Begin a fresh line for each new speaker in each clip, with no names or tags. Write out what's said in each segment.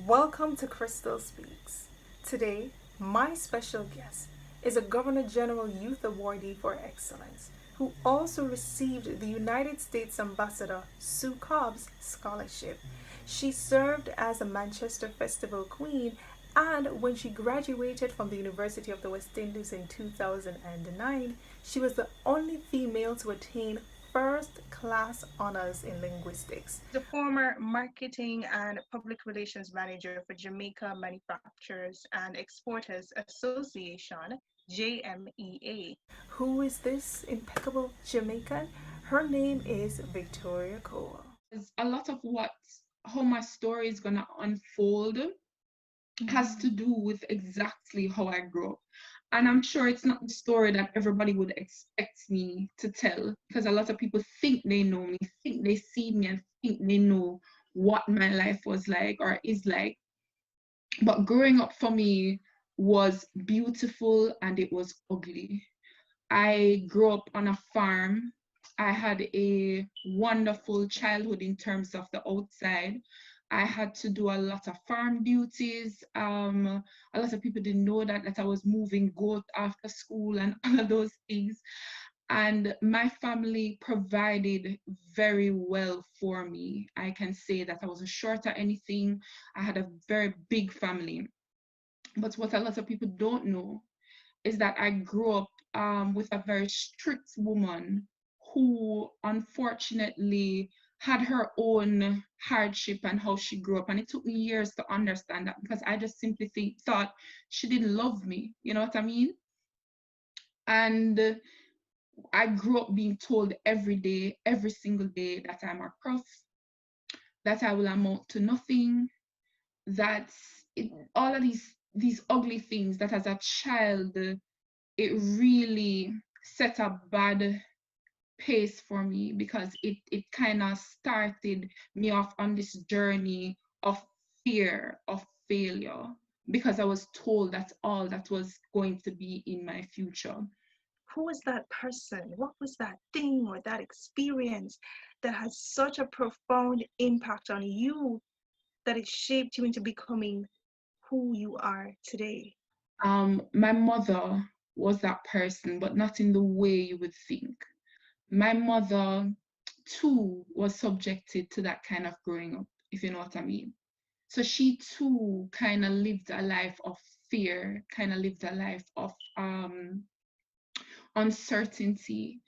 Welcome to Crystal Speaks. Today, my special guest is a Governor General Youth Awardee for Excellence who also received the United States Ambassador Sue Cobb's scholarship. She served as a Manchester Festival Queen, and when she graduated from the University of the West Indies in 2009, she was the only female to attain first class honors in linguistics. The former marketing and public relations manager for Jamaica Manufacturers and Exporters Association, JMEA. Who is this impeccable Jamaican? Her name is Victoria Cole.
A lot of how my story is gonna unfold has to do with exactly how I grew up. And I'm sure it's not the story that everybody would expect me to tell, because a lot of people think they know me, think they see me, and think they know what my life was like or is like. But growing up for me was beautiful and it was ugly. I grew up on a farm. I had a wonderful childhood in terms of the outside. I had to do a lot of farm duties. A lot of people didn't know that I was moving goat after school and all of those things. And my family provided very well for me. I can say that I wasn't short of anything. I had a very big family. But what a lot of people don't know is that I grew up with a very strict woman who unfortunately had her own hardship and how she grew up. And it took me years to understand that because I just simply thought she didn't love me. You know what I mean? And I grew up being told every day, every single day, that I'm a cross, that I will amount to nothing, that all of these ugly things that as a child it really set a bad pace for me because it kind of started me off on this journey of fear of failure because I was told that's all that was going to be in my future.
Who was that person? What was that thing or that experience that has such a profound impact on you that it shaped you into becoming who you are today?
My mother was that person, but not in the way you would think. My mother too was subjected to that kind of growing up, if you know what I mean. So she too kind of lived a life of fear, kind of lived a life of uncertainty.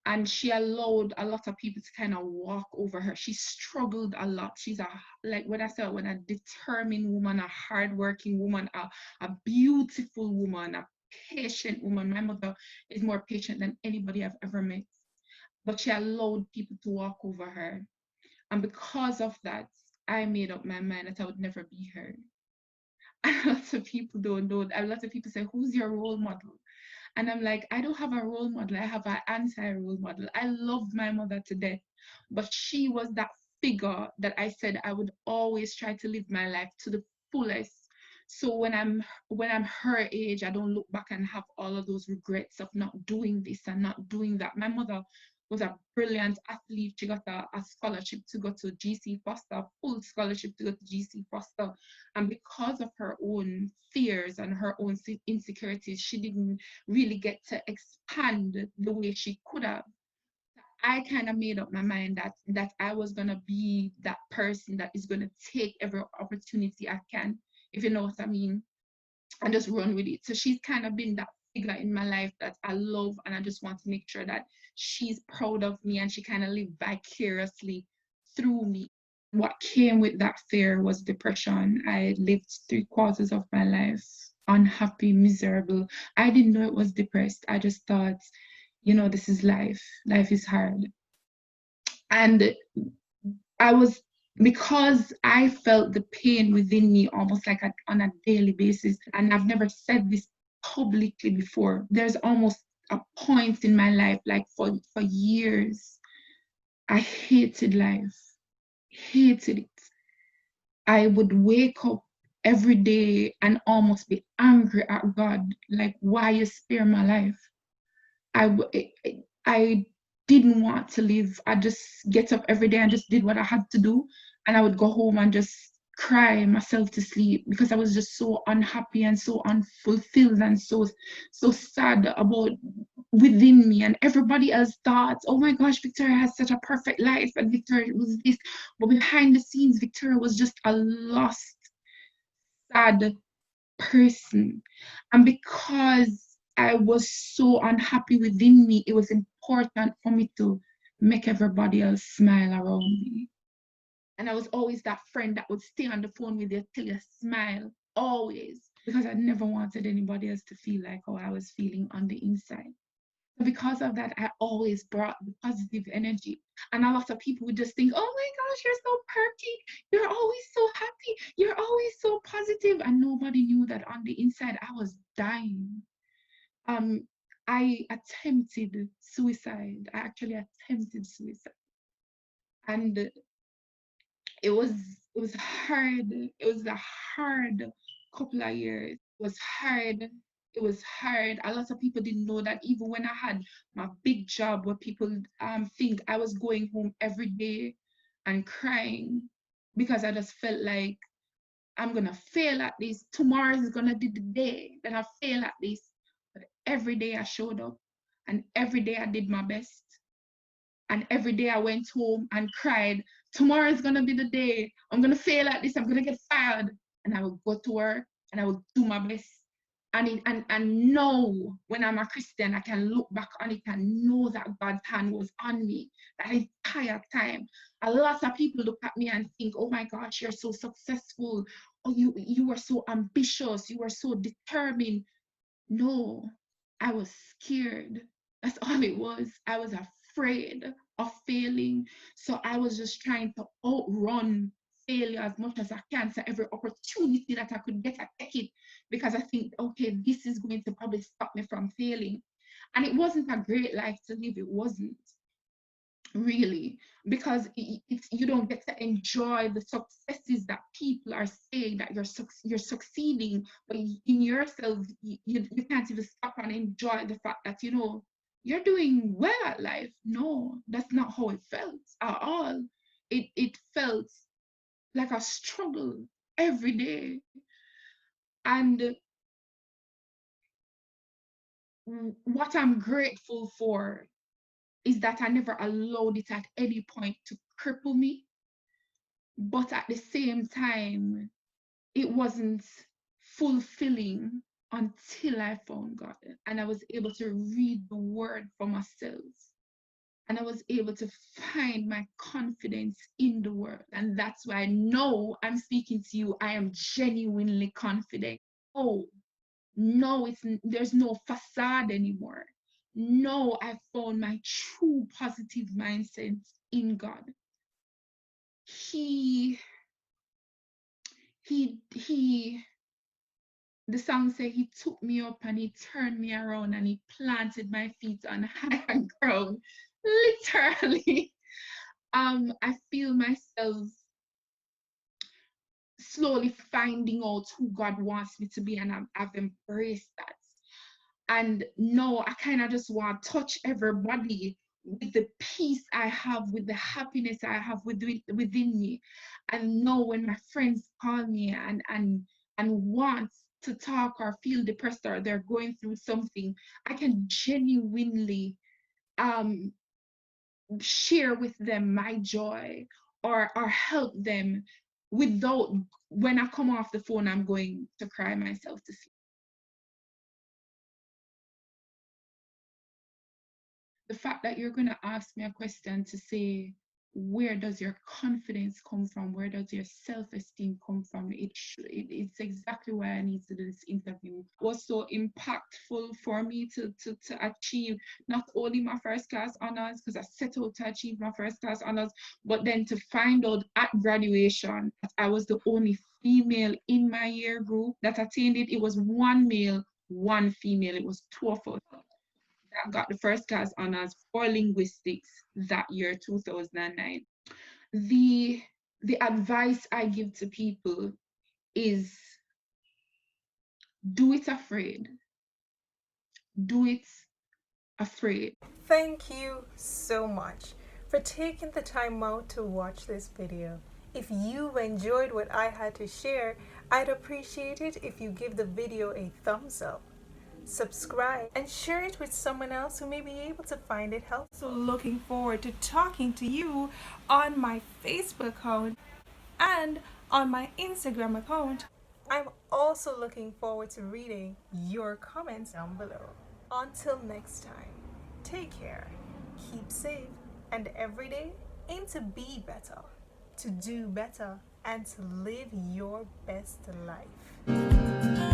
And she allowed a lot of people to kind of walk over her. She struggled a lot. She's like what I said, when a determined woman, a hardworking woman, a beautiful woman, a patient woman. My mother is more patient than anybody I've ever met. But she allowed people to walk over her. And because of that, I made up my mind that I would never be her. And a lot of people don't know. A lot of people say, who's your role model? And I'm like, I don't have a role model. I have an anti-role model. I love my mother to death, but she was that figure that I said I would always try to live my life to the fullest. So when I'm her age, I don't look back and have all of those regrets of not doing this and not doing that. My mother was a brilliant athlete. She got a scholarship to go to GC Foster, a full scholarship to go to GC Foster. And because of her own fears and her own insecurities, she didn't really get to expand the way she could have. I kind of made up my mind that I was gonna be that person that is gonna take every opportunity I can, if you know what I mean, and just run with it. So she's kind of been that figure in my life that I love, and I just want to make sure that she's proud of me and she kind of lived vicariously through me. What came with that fear was depression. I lived 3 quarters of my life unhappy, miserable. I didn't know it was depressed. I just thought, this is life. Life is hard. And I was, because I felt the pain within me almost like on a daily basis, and I've never said this publicly before. There's almost a point in my life, like for years, I hated life, hated it. I would wake up every day and almost be angry at God, like, why you spare my life? I didn't want to live. I just get up every day and just did what I had to do, and I would go home and just cry myself to sleep because I was just so unhappy and so unfulfilled and so sad about within me, and everybody else thought, oh my gosh, Victoria has such a perfect life and Victoria was this, but behind the scenes Victoria was just a lost, sad person. And because I was so unhappy within me, it was important for me to make everybody else smile around me. And I was always that friend that would stay on the phone with you till you smile, always, because I never wanted anybody else to feel like how I was feeling on the inside. So because of that, I always brought the positive energy. And a lot of people would just think, oh my gosh, you're so perky. You're always so happy. You're always so positive. And nobody knew that on the inside, I was dying. I attempted suicide. I actually attempted suicide. And it was hard. It was a hard couple of years. It was hard. It was hard. A lot of people didn't know that even when I had my big job, where people think I was going home every day and crying because I just felt like I'm gonna fail at this. Tomorrow is gonna be the day that I fail at this. But every day I showed up, and every day I did my best. And every day I went home and cried, tomorrow is going to be the day. I'm going to fail at this. I'm going to get fired. And I would go to work and I would do my best. And now, when I'm a Christian, I can look back on it and know that God's hand was on me that entire time. A lot of people look at me and think, oh my gosh, you're so successful. Oh, you were so ambitious. You were so determined. No, I was scared. That's all it was. I was afraid of failing. So I was just trying to outrun failure as much as I can. So every opportunity that I could get, I take it because I think, okay, this is going to probably stop me from failing. And it wasn't a great life to live. It wasn't really, because you don't get to enjoy the successes that people are saying that you're succeeding, but in yourself you can't even stop and enjoy the fact that you're doing well at life. No, that's not how it felt at all. It felt like a struggle every day. And what I'm grateful for is that I never allowed it at any point to cripple me. But at the same time, it wasn't fulfilling until I found God. And I was able to read the word for myself. And I was able to find my confidence in the word. And that's why I know I'm speaking to you. I am genuinely confident. Oh, no, there's no facade anymore. No, I found my true positive mindset in God. He he the song say he took me up and he turned me around and he planted my feet on higher ground. Literally. I feel myself slowly finding out who God wants me to be, and I've embraced that. And no, I kind of just want to touch everybody with the peace I have, with the happiness I have within me. And know when my friends call me and want to talk or feel depressed or they're going through something, I can genuinely um share with them my joy, or help them without, when I come off the phone, I'm going to cry myself to sleep. The fact that you're going to ask me a question to say, where does your confidence come from? Where does your self-esteem come from? It's exactly why I need to do this interview. It was so impactful for me to achieve not only my first class honors, because I set out to achieve my first class honors, but then to find out at graduation that I was the only female in my year group that attained it. It was one male, one female. It was two of us that got the first class honors for linguistics that year, 2009. The the advice I give to people is, do it afraid. Do it afraid.
Thank you so much for taking the time out to watch this video. If you enjoyed what I had to share, I'd appreciate it if you give the video a thumbs up, subscribe, and share it with someone else who may be able to find it helpful. So looking forward to talking to you on my Facebook account and on my Instagram account. I'm also looking forward to reading your comments down below. Until next time, take care, keep safe, and every day aim to be better, to do better, and to live your best life.